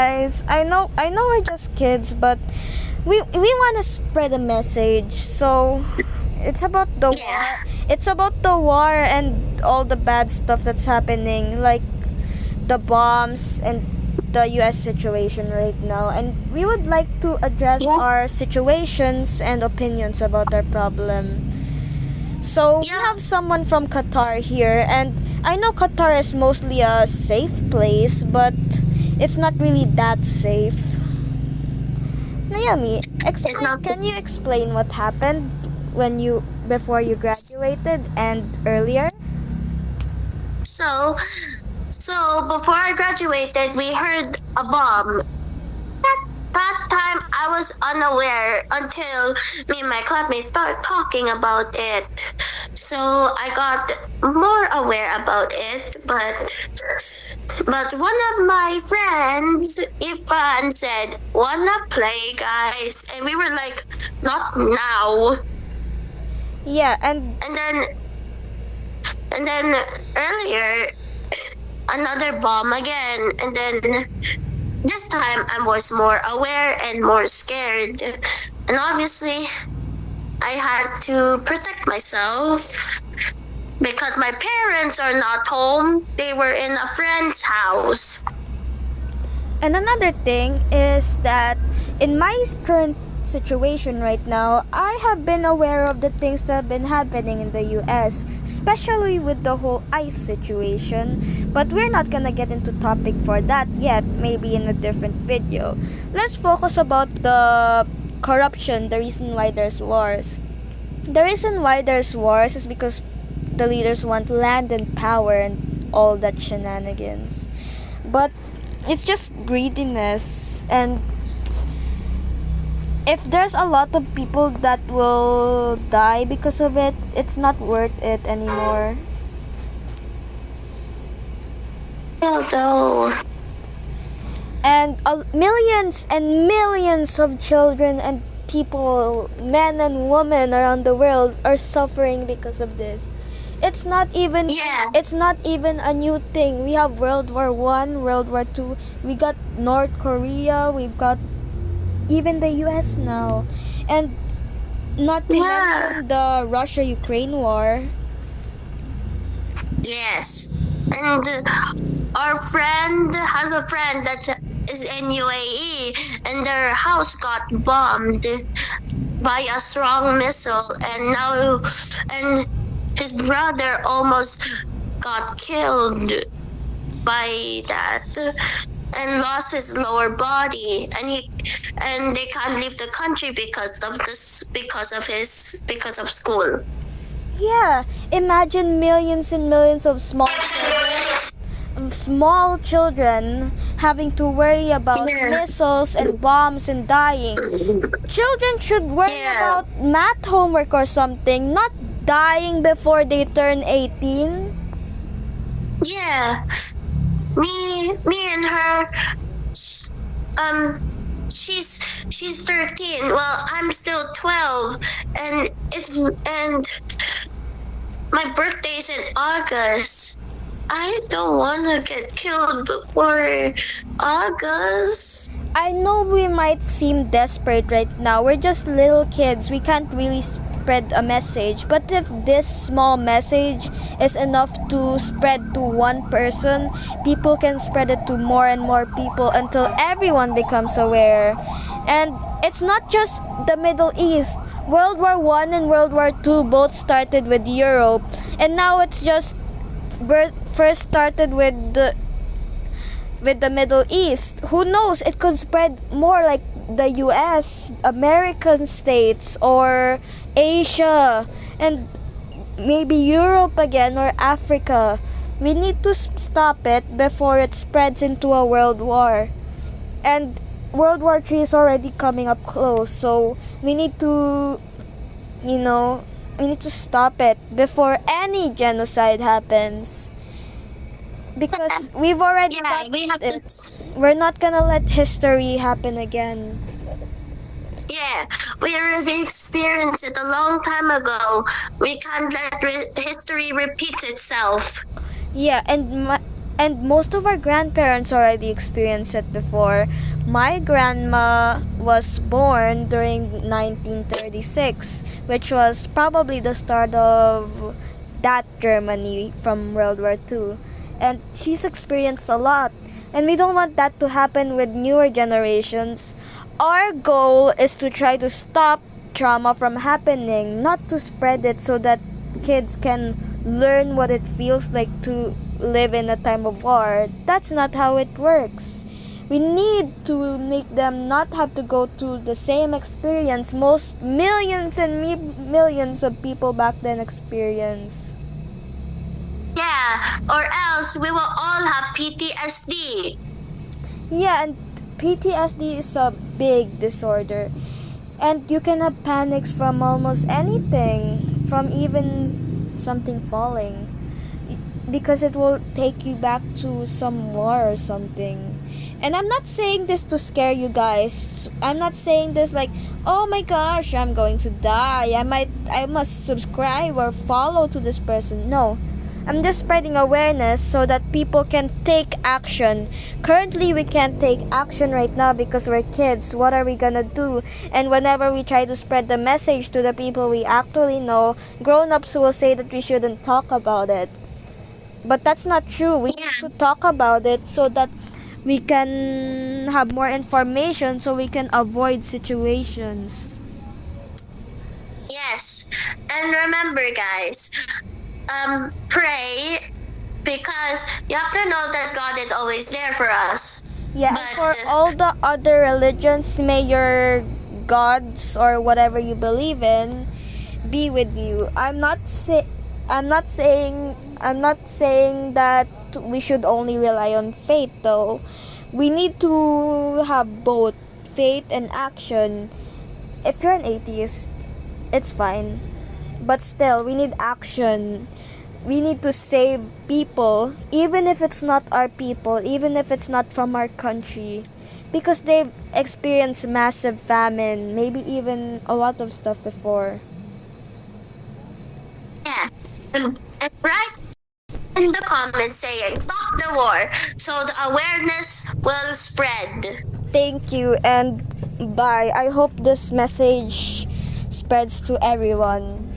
Guys, I know we're just kids, but we want to spread a message. So it's about the war. Yeah. It's about the war and all the bad stuff that's happening, like the bombs and the US situation right now. And we would like to address Yeah. our situations and opinions about our problem. So we Yeah. have someone from Qatar here, and I know Qatar is mostly a safe place, but it's not really that safe. Naomi, It's explain. not. Can you explain what happened when you before you graduated and earlier? So, so before I graduated, we heard a bomb. That time I was unaware until me and my classmates started talking about it. So I got more aware about it, but one of my friends, Ifan, said, "Wanna play, guys?" And we were like, "Not now." Yeah, and And then earlier, another bomb again, and then this time I was more aware and more scared. And obviously, I had to protect myself because my parents are not home. They were in a friend's house. and another thing is that in my current situation right now, I have been aware of the things that have been happening in the US, especially with the whole ICE situation. But we're not gonna get into topic for that yet, maybe in a different video. Let's focus about the corruption, the reason why there's wars. The reason why there's wars is because the leaders want land and power and all that shenanigans. But it's just greediness, and if there's a lot of people that will die because of it, it's not worth it anymore. Although, And millions and millions of children and people, men and women around the world are suffering because of this. It's not even yeah, it's not even a new thing. We have World War I, World War II. We got North Korea. We've got even the US now, and not to yeah, mention the Russia-Ukraine war. yes. And our friend has a friend that is in UAE, and their house got bombed by a strong missile, and his brother almost got killed by that and lost his lower body, and they can't leave the country because of school. Yeah, imagine millions and millions of small children having to worry about Yeah. missiles and bombs and dying. Children should worry Yeah. about math homework or something, not dying before they turn 18. Yeah, me and her, um she's 13. Well, I'm still 12, and my birthday is in August. I don't want to get killed before August. I know we might seem desperate right now. We're just little kids. We can't really spread a message. But if this small message is enough to spread to one person, people can spread it to more and more people until everyone becomes aware. And it's not just the Middle East. World War I and World War II both started with Europe. And now it's just first started with the Middle East. Who knows? It could spread more, like the US, American states, or Asia, and maybe Europe again, or Africa. We need to stop it before it spreads into a world war. And World War III is already coming up close, so we need to, we need to stop it before any genocide happens. Because we've already Yeah, got we have to. it. We're not gonna let history happen again. Yeah, we already experienced it a long time ago. We can't let history repeat itself. Yeah, and And most of our grandparents already experienced it before. My grandma was born during 1936, which was probably the start of that Germany from World War II. And she's experienced a lot. And we don't want that to happen with newer generations. Our goal is to try to stop trauma from happening, not to spread it so that kids can learn what it feels like to live in a time of war. That's not how it works. We need to make them not have to go through the same experience most millions and millions of people back then experience. Yeah, or else we will all have PTSD. Yeah, and PTSD is a big disorder. And you can have panics from almost anything, from even something falling. Because it will take you back to some war or something. And I'm not saying this to scare you guys. I'm not saying this like, oh my gosh, I'm going to die. I must subscribe or follow to this person. No. I'm just spreading awareness so that people can take action. Currently, we can't take action right now because we're kids. What are we gonna do? And whenever we try to spread the message to the people we actually know, grown-ups will say that we shouldn't talk about it. But that's not true. We need to talk about it so that we can have more information so we can avoid situations. Yes. And remember, guys, pray, because you have to know that God is always there for us. Yeah, and But for all the other religions, may your gods or whatever you believe in be with you. I'm not saying that we should only rely on faith though. We need to have both faith and action. If you're an atheist, it's fine. But still, we need action. We need to save people, even if it's not our people, even if it's not from our country, because they've experienced massive famine, maybe even a lot of stuff before. yeah, and write in the comments saying stop the war so the awareness will spread. Thank you and bye. I hope this message spreads to everyone.